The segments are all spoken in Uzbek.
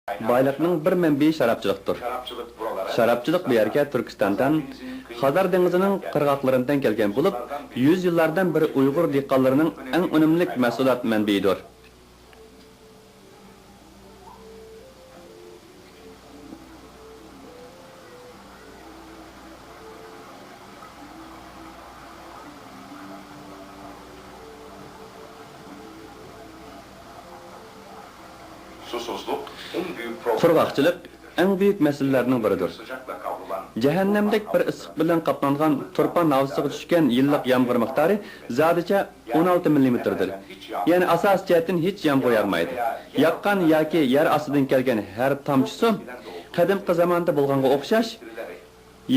Baylıqning bir mənbəyi şarapçılıqdır. Şarapçılıq bu yerga Türkistandan, Xazar dengizining qirg'oqlaridan kelgan bo'lib, 100 yillardan beri Uyg'ur dehqonlarining eng unumli mahsulot manbaidir. Qurg'oqchilik eng buyuk masalalarning biridir. Jahannamdek bir issiq bilan qoplangan turpan havsiga tushgan yillik yomg'ir miqdori zodicha 16 millimetrdir. Ya'ni asos jihatdan hech yomg'ir yog'maydi. Yaqqan yoki yer ostidan kelgan har tomchi suv qadimgi zamonda bo'lganga o'xshash,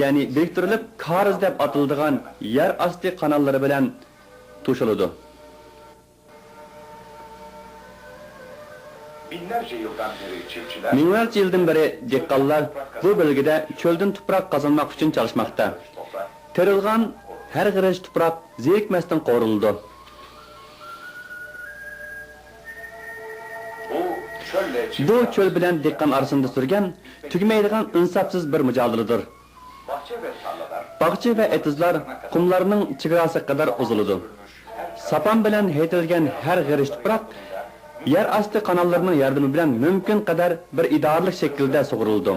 ya'ni biriktirilib Kariz deb atiladigan yer osti kanallari bilan to'shiladi. Minlarca yıldan beri dehqonlar bu bölgede çölden toprak kazanmak için çalışmakta. Terilgan her giriş toprak zerikmesden qoruldu. Bu çöl bilen dehqon arasında sürgen tügmeydigan insafsız bir mücadeledir. Bahçe ve etizler kumlarının çıgırası kadar uzuludu. Sapan bilen heytilgen her giriş toprak yer asti kanallarının yardımı bilen mümkün kadar bir idaralik şekilde sug'urildi.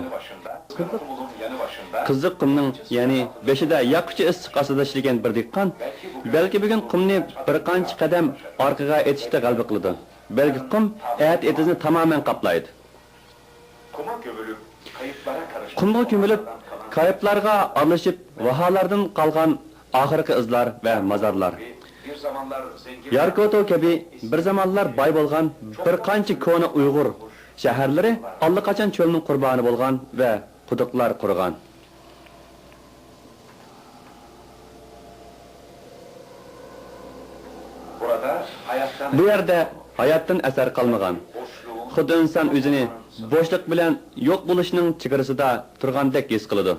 Qiziq qumning, ya'ni beshida yaquchi issiq ostida ishlagan bir dehqon balki bugun qumni bir qancha qadam orqaga etishda g'alaba qildi. Balki qum etizni tamoman qoplaydi. Qumga ko'milib, kayıplarga aralashib, vaholardan qolgan oxirgi izlar va mazarlar. Yarkoto kabi bir zamanlar boy bo'lgan bir qancha ko'na Uyg'ur shaharlari allaqachon cho'lning qurboni bo'lgan va quduqlar qurgan. Bu yerda hayotdan asar qolmagan. Xuddi inson o'zini bo'shliq bilan yo'q bo'lishning chegarasida turgandek his qiladi.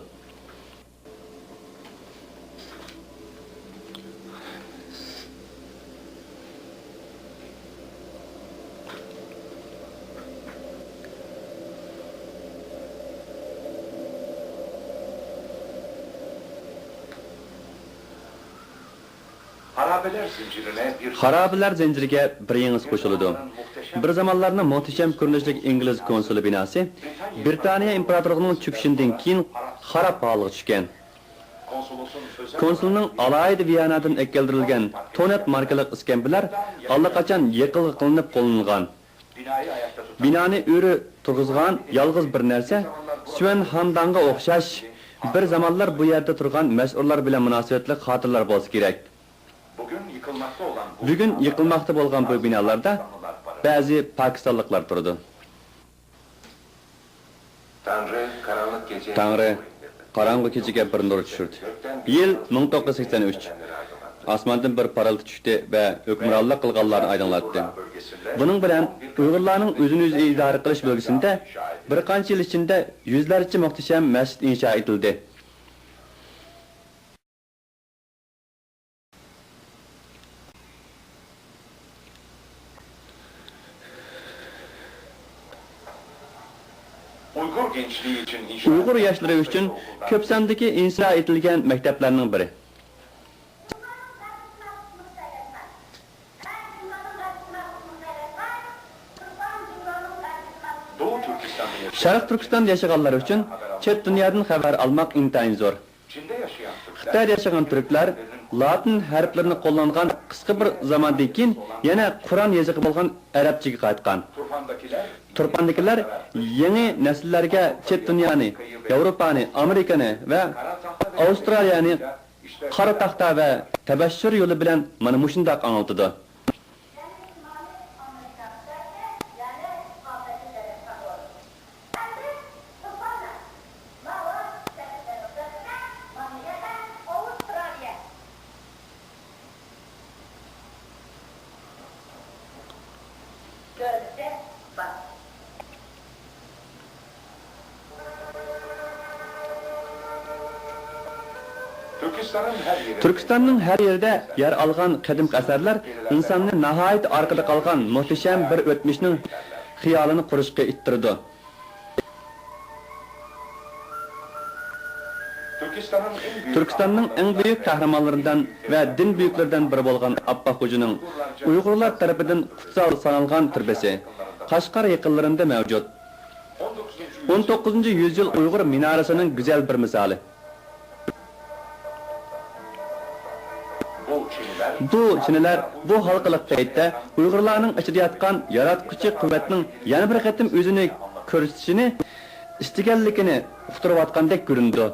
Harabeler zinciriga bir yangiz qo'shildi. Bir zamonlarning muhtasham ko'rinishli ingliz konsuli binosi Britaniya imperatorligining cho'kishidan keyin xarab holga tushgan. Konsulning alayda Viyanadan keltirilgan Tonet markali iskambalar allaqachon yiqilib qilinib qo'llangan. Binoni o'ri turg'izgan yolg'iz bir narsa Sven Hamdanga o'xshash bir zamonlar bu yerda turgan mas'ullar bilan munosabatli xotirlar bo'lsa kerak. Bugün yıkılmakta bo'lgan bu binalarda bazı Pakistanlıklar turdi. Tanrı qaranғы kechega bir nur tushirdi. Yil 1983. Osmondan bir parıltı tushdi va hukmronlik qilganlarni aydınlatdi. Buning bilan Uyg'urlarning o'zini o'zi idora qilish bölgesinde bir qancha yil ichida yuzlarcha muhtasham masjid inşa etildi. Uyg'ur yoshlari uchun ko'p sondagi inşa etilgan maktablarning biri. Sharq Turkistonda yashaganlar uchun chet dunyodan xabar olmoq intayin zo'r. Xitoyda yashagan turklar Latin harflarini qo'llangan qisqa bir zamondan keyin yana Qur'on yoziqi bo'lgan arabchaga qaytgan. Turpandakilar yangi nesillarga chet dunyoni, Yevropani, Amerikani va Avstraliyani qora taxta va tabashshur yo'li bilan mana shunday anglitdi. Türkistanning her yerde yer algan qadimki asarlar insonni nihoyat orqada qolgan muhtasham bir o'tmishning xiyolini qurishga ittirdi. Türkistanның eng büyük kahramanlarından ve din büyüklerinden biri bolgan Abbaq Hocaның Uygurlar tarafından kutsal sanalgan türbesi Qashqar yaqinlarında mevcut. 19. yüzyıl Uygur minarasının güzel bir misali. Bu çiniler bu halkılık paytda Uygurlarning ichida yotgan yaratquchi quvvatning yana bir qatim o'zini ko'rsatishini istaganligini uqtirayotgandek ko'rindi.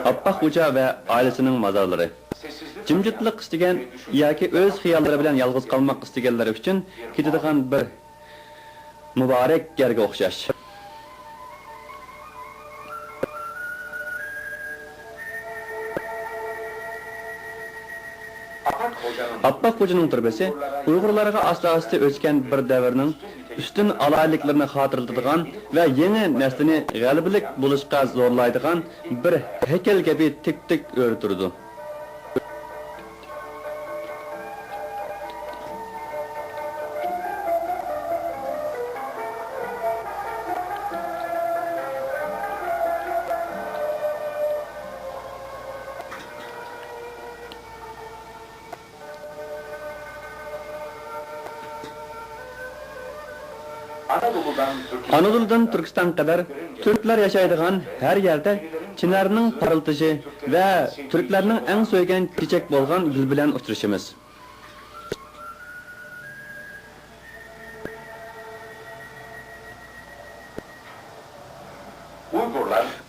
Abbaq Hoca ve ailesinin mazarları. Jimjitlik istagan yoki o'z xiyallari bilan yolg'iz qolmoq istaganlar uchun ketadigan bir muborak yerga o'xshash. Abbaq Hocaning türbesi Uygurlarga asla-asla o'tgan bir davrning üstün alayliklarini xotirlatadigan ve yeni neslini g'alabalik bo'lishga zo'rlaydigan bir heykel kabi tik o'rturdi. Anadolu'dan Türkistan kadar Türkler yaşaydigan her yerde Çinlerinin parıltışı ve Türklerinin en söygen çiçek bolgan gül bilen uçuruşumuz.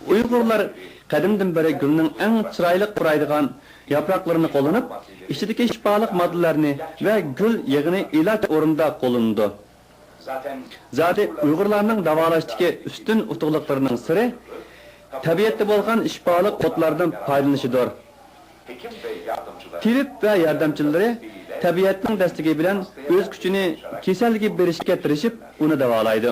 Uygurlar kadimden beri gülünün en çıraylık buraydigan yapraklarını kullanıp, içindeki şifalık maddelerini ve gül yağını ilaç orunda kullandı. Zaten Uygurlarning davolashdagi üstün utuqliqlarining siri tabiatda bo'lgan shifolik o'tlardan foydalanishdir. Tabib va yordamchilari tabiatning dastigi bilan o'z kuchini kasalga berishga tirishib, uni davolaydi.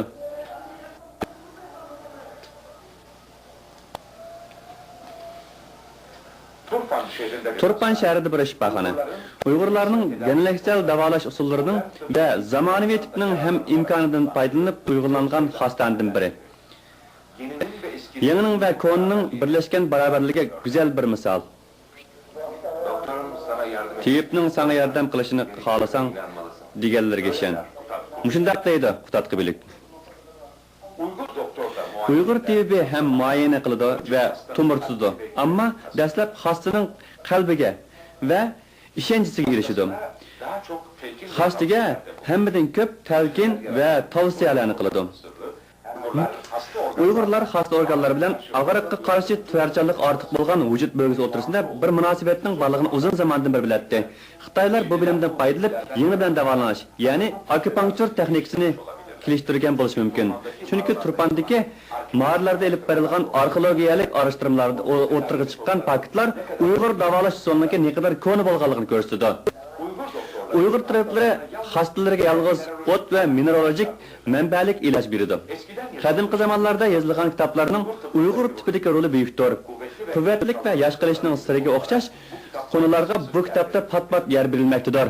Turpan şehrinde bir shifoxona. Uygurlarning geleneksel davolash usullarining ve zamonaviy tipning hem imkonidan foydalanib uyg'unlangan xostanidan biri. Yangining ve ko'nning birlashgan barobarligi güzel bir misal. Tabibning sana yordam qilishini xohlasang deganlarga ishon. Mushundaq deydi Qutatqi bilik. Uyghur tabibi hem muayene kılıdı ve tumurtsuzdu. Ama dastlab hastaning qalbiga ve işencisiga girişidi. Hastaga hammadan ko'p talqin ve tavsiyalarni qiladi. Uyg'urlar hasta organlari bilan og'riqqa qarshi tayyorgarlik ortiq bo'lgan vujud bölgesi o'rtasida bir munosabatning borligini uzun zamondan beri biladi. Xitoylar bu bilimdan foydalanib, yangi bilan davolanish, ya'ni akupunktur texnikasini kelishtirgan bo'lishi mumkin. Chunki Turpandagi mağaralarda elib berilgan arxeologiyalik araştırmalarda o'tirg'i chiqqan faktlar Uyg'ur davolash usulining ne kadar ko'ni bo'lganligini ko'rsatdi. Uyg'ur taraflari hastalarga yalg'iz o't va mineralojik manbalik iloj berdi. Qadimgi zamonlarda yozilgan kitoblarning Uyg'ur tipidagi roli buyukdir. Quvvatlik va yosh qilishning siriga o'xshash konularga bu kitobda pat-pat yer berilmoqdadir.